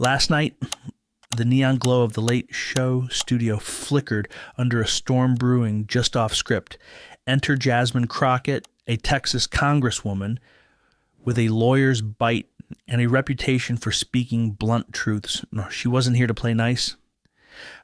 Last night, the neon glow of the late show studio flickered under a storm brewing just off script. Enter Jasmine Crockett, a Texas congresswoman with a lawyer's bite and a reputation for speaking blunt truths. No, she wasn't here to play nice.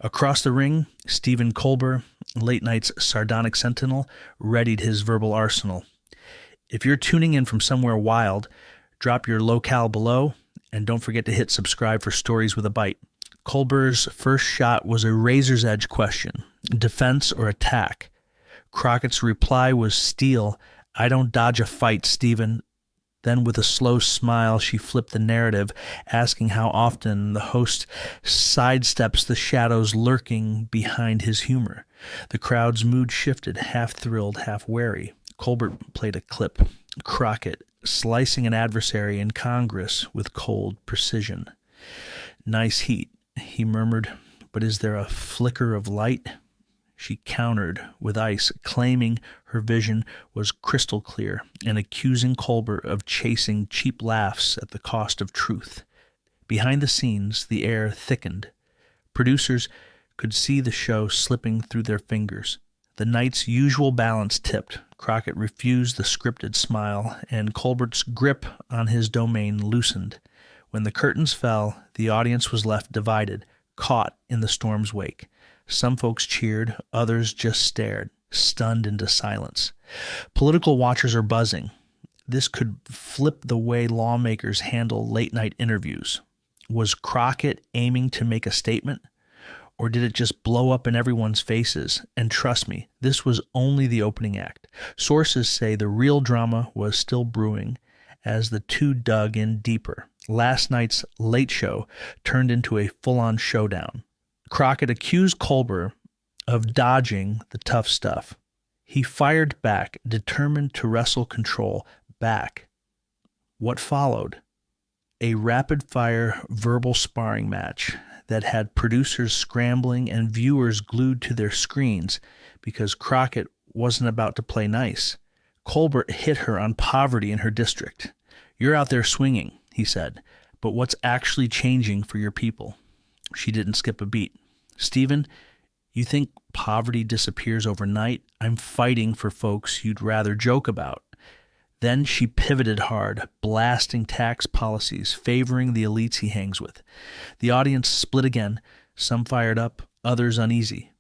Across the ring, Stephen Colbert, late night's sardonic sentinel, readied his verbal arsenal. If you're tuning in from somewhere wild, drop your locale below, and don't forget to hit subscribe for stories with a bite. Colbert's first shot was a razor's edge question, defense or attack. Crockett's reply was steel. I don't dodge a fight, Stephen. Then with a slow smile, she flipped the narrative, asking how often the host sidesteps the shadows lurking behind his humor. The crowd's mood shifted, half thrilled, half wary. Colbert played a clip. Crockett slicing an adversary in Congress with cold precision. Nice heat, he murmured, but is there a flicker of light? She countered with ice, claiming her vision was crystal clear and accusing Colbert of chasing cheap laughs at the cost of truth. Behind the scenes, the air thickened. Producers could see the show slipping through their fingers. The night's usual balance tipped. Crockett refused the scripted smile, and Colbert's grip on his domain loosened. When the curtains fell, the audience was left divided, caught in the storm's wake. Some folks cheered, others just stared, stunned into silence. Political watchers are buzzing. This could flip the way lawmakers handle late-night interviews. Was Crockett aiming to make a statement? Or did it just blow up in everyone's faces? And trust me, this was only the opening act. Sources say the real drama was still brewing as the two dug in deeper. Last night's late show turned into a full-on showdown. Crockett accused Colbert of dodging the tough stuff. He fired back, determined to wrestle control back. What followed? A rapid-fire verbal sparring match that had producers scrambling and viewers glued to their screens because Crockett wasn't about to play nice. Colbert hit her on poverty in her district. You're out there swinging, he said, but what's actually changing for your people? She didn't skip a beat. Stephen, you think poverty disappears overnight? I'm fighting for folks you'd rather joke about. Then she pivoted hard, blasting tax policies, favoring the elites he hangs with. The audience split again, some fired up, others uneasy.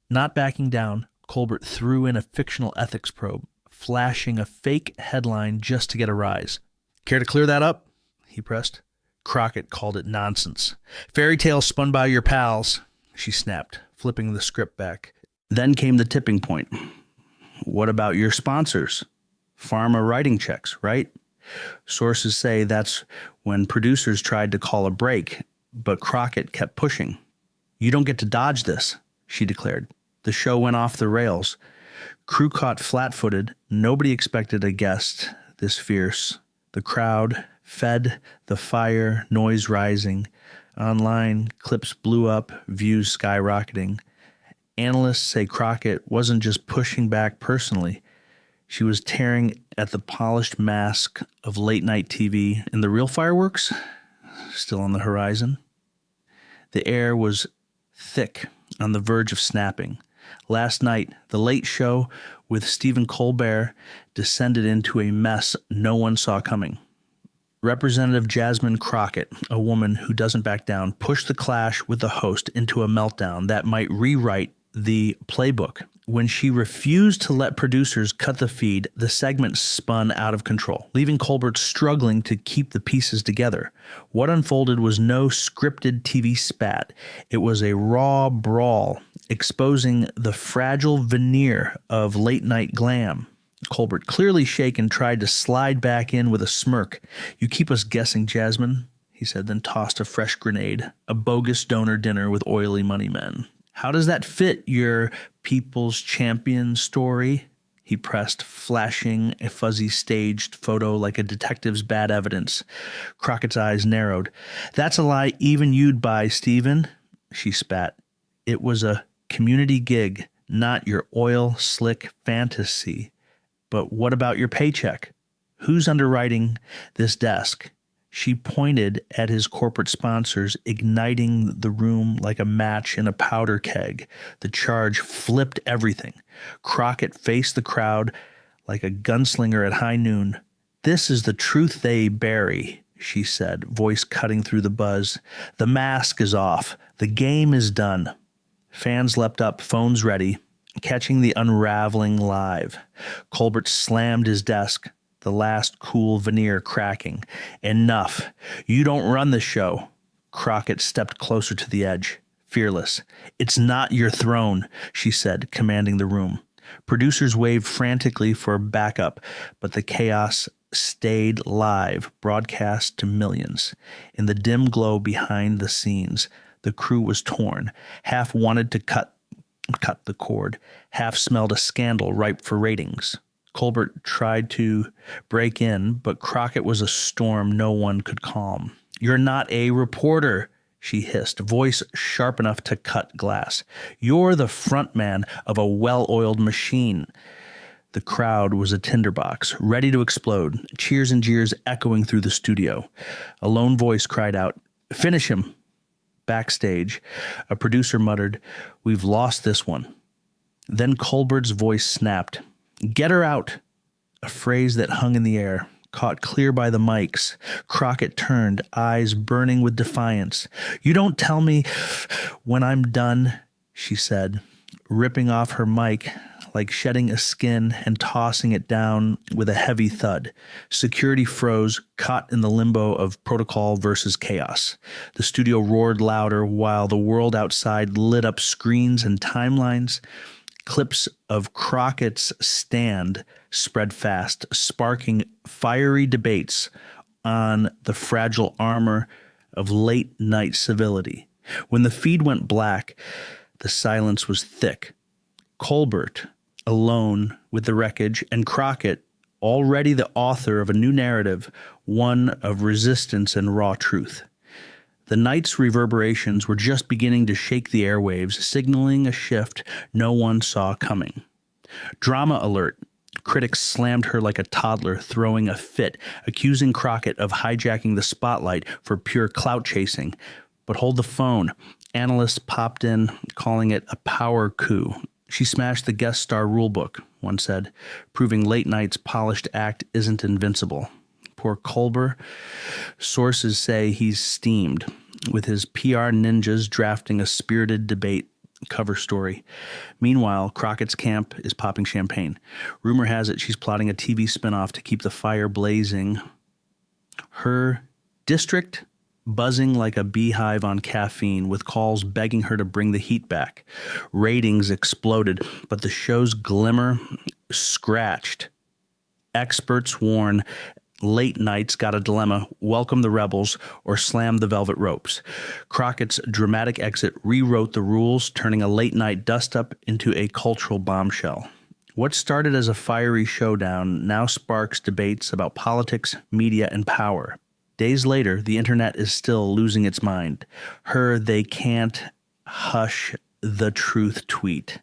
Not backing down, Colbert threw in a fictional ethics probe, flashing a fake headline just to get a rise. Care to clear that up? He pressed. Crockett called it nonsense. Fairy tales spun by your pals, she snapped, flipping the script back. Then came the tipping point. What about your sponsors? Pharma writing checks, right? Sources say that's when producers tried to call a break, but Crockett kept pushing. You don't get to dodge this, she declared. The show went off the rails. Crew caught flat-footed. Nobody expected a guest this fierce. The crowd fed the fire, noise rising. Online, clips blew up, views skyrocketing. Analysts say Crockett wasn't just pushing back personally. She was tearing at the polished mask of late-night TV, and the real fireworks still on the horizon. The air was thick, on the verge of snapping. Last night, the late show with Stephen Colbert descended into a mess no one saw coming. Representative Jasmine Crockett, a woman who doesn't back down, pushed the clash with the host into a meltdown that might rewrite the playbook. When she refused to let producers cut the feed, the segment spun out of control, leaving Colbert struggling to keep the pieces together. What unfolded was no scripted TV spat. It was a raw brawl, exposing the fragile veneer of late-night glam. Colbert, clearly shaken, tried to slide back in with a smirk. You keep us guessing, Jasmine, he said, then tossed a fresh grenade. A bogus donor dinner with oily money men. How does that fit your people's champion story? He pressed, flashing a fuzzy staged photo like a detective's bad evidence. Crockett's eyes narrowed. That's a lie even you'd buy, Stephen, she spat. It was a community gig, not your oil slick fantasy. But what about your paycheck? Who's underwriting this desk? She pointed at his corporate sponsors, igniting the room like a match in a powder keg. The charge flipped everything. Crockett faced the crowd like a gunslinger at high noon. "This is the truth they bury," she said, voice cutting through the buzz. "The mask is off. The game is done." Fans leapt up, phones ready, catching the unraveling live. Colbert slammed his desk, the last cool veneer cracking. "Enough. You don't run the show." Crockett stepped closer to the edge, fearless. "It's not your throne," she said, commanding the room. Producers waved frantically for backup, but the chaos stayed live, broadcast to millions. In the dim glow behind the scenes, the crew was torn. Half wanted to cut the cord, half smelled a scandal ripe for ratings. Colbert tried to break in, but Crockett was a storm no one could calm. "You're not a reporter," she hissed, voice sharp enough to cut glass. "You're the front man of a well-oiled machine." The crowd was a tinderbox, ready to explode, cheers and jeers echoing through the studio. A lone voice cried out, "Finish him!" Backstage, a producer muttered, "We've lost this one." Then Colbert's voice snapped, "Get her out!" A phrase that hung in the air, caught clear by the mics. Crockett turned, eyes burning with defiance. "You don't tell me when I'm done," she said, ripping off her mic like shedding a skin and tossing it down with a heavy thud. Security froze, caught in the limbo of protocol versus chaos. The studio roared louder while the world outside lit up screens and timelines. Clips of Crockett's stand spread fast, sparking fiery debates on the fragile armor of late-night civility. When the feed went black, the silence was thick. Colbert, alone with the wreckage, and Crockett, already the author of a new narrative, one of resistance and raw truth. The night's reverberations were just beginning to shake the airwaves, signaling a shift no one saw coming. Drama alert. Critics slammed her like a toddler throwing a fit, accusing Crockett of hijacking the spotlight for pure clout chasing. But hold the phone. Analysts popped in, calling it a power coup. "She smashed the guest star rulebook," one said, proving late night's polished act isn't invincible. Poor Colbert. Sources say he's steamed, with his PR ninjas drafting a spirited debate cover story. Meanwhile, Crockett's camp is popping champagne. Rumor has it she's plotting a TV spinoff to keep the fire blazing. Her district buzzing like a beehive on caffeine, with calls begging her to bring the heat back. Ratings exploded, but the show's glimmer scratched. Experts warn late nights got a dilemma: welcome the rebels or slam the velvet ropes. Crockett's dramatic exit rewrote the rules, turning a late night dust-up into a cultural bombshell. What started as a fiery showdown now sparks debates about politics, media, and power. Days later, the internet is still losing its mind. Her "they can't hush the truth" tweet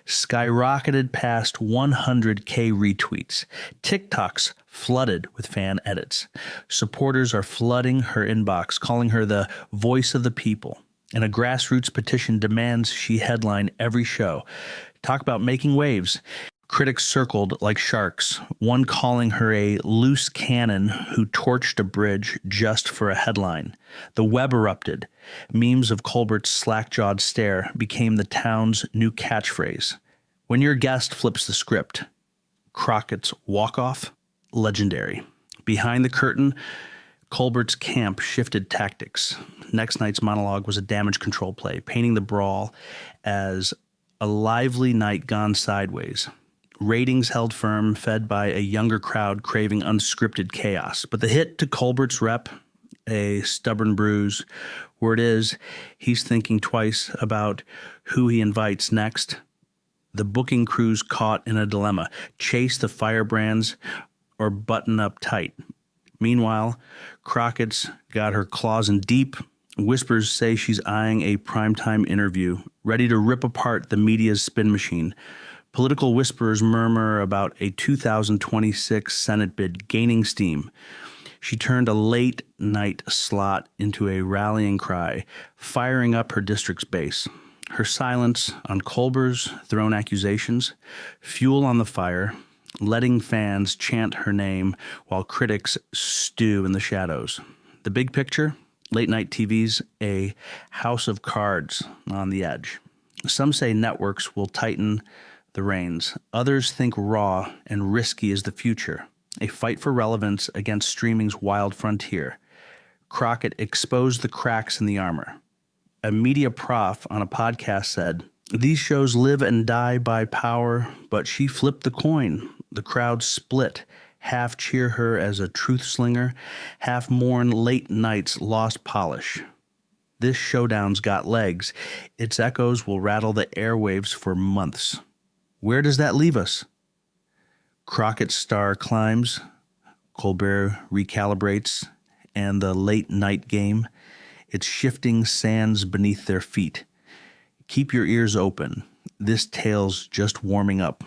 skyrocketed past 100K retweets. TikToks flooded with fan edits. Supporters are flooding her inbox, calling her the voice of the people. And a grassroots petition demands she headline every show. Talk about making waves. Critics circled like sharks, one calling her a loose cannon who torched a bridge just for a headline. The web erupted. Memes of Colbert's slack-jawed stare became the town's new catchphrase. When your guest flips the script, Crockett's walk-off, legendary. Behind the curtain, Colbert's camp shifted tactics. Next night's monologue was a damage control play, painting the brawl as a lively night gone sideways. Ratings held firm, fed by a younger crowd craving unscripted chaos. But the hit to Colbert's rep, a stubborn bruise. Word is, he's thinking twice about who he invites next. The booking crew's caught in a dilemma: chase the firebrands or button up tight. Meanwhile, Crockett's got her claws in deep. Whispers say she's eyeing a primetime interview, ready to rip apart the media's spin machine. Political whispers murmur about a 2026 Senate bid gaining steam. She turned a late-night slot into a rallying cry, firing up her district's base. Her silence on Colbert's thrown accusations, fuel on the fire, letting fans chant her name while critics stew in the shadows. The big picture? Late-night TV's a house of cards on the edge. Some say networks will tighten the reins. Others think raw and risky is the future, a fight for relevance against streaming's wild frontier. Crockett exposed the cracks in the armor. A media prof on a podcast said, "These shows live and die by power, but she flipped the coin. The crowd split, half cheer her as a truth slinger, half mourn late night's lost polish. This showdown's got legs. Its echoes will rattle the airwaves for months." Where does that leave us? Crockett's star climbs, Colbert recalibrates, and the late night game, it's shifting sands beneath their feet. Keep your ears open. This tale's just warming up.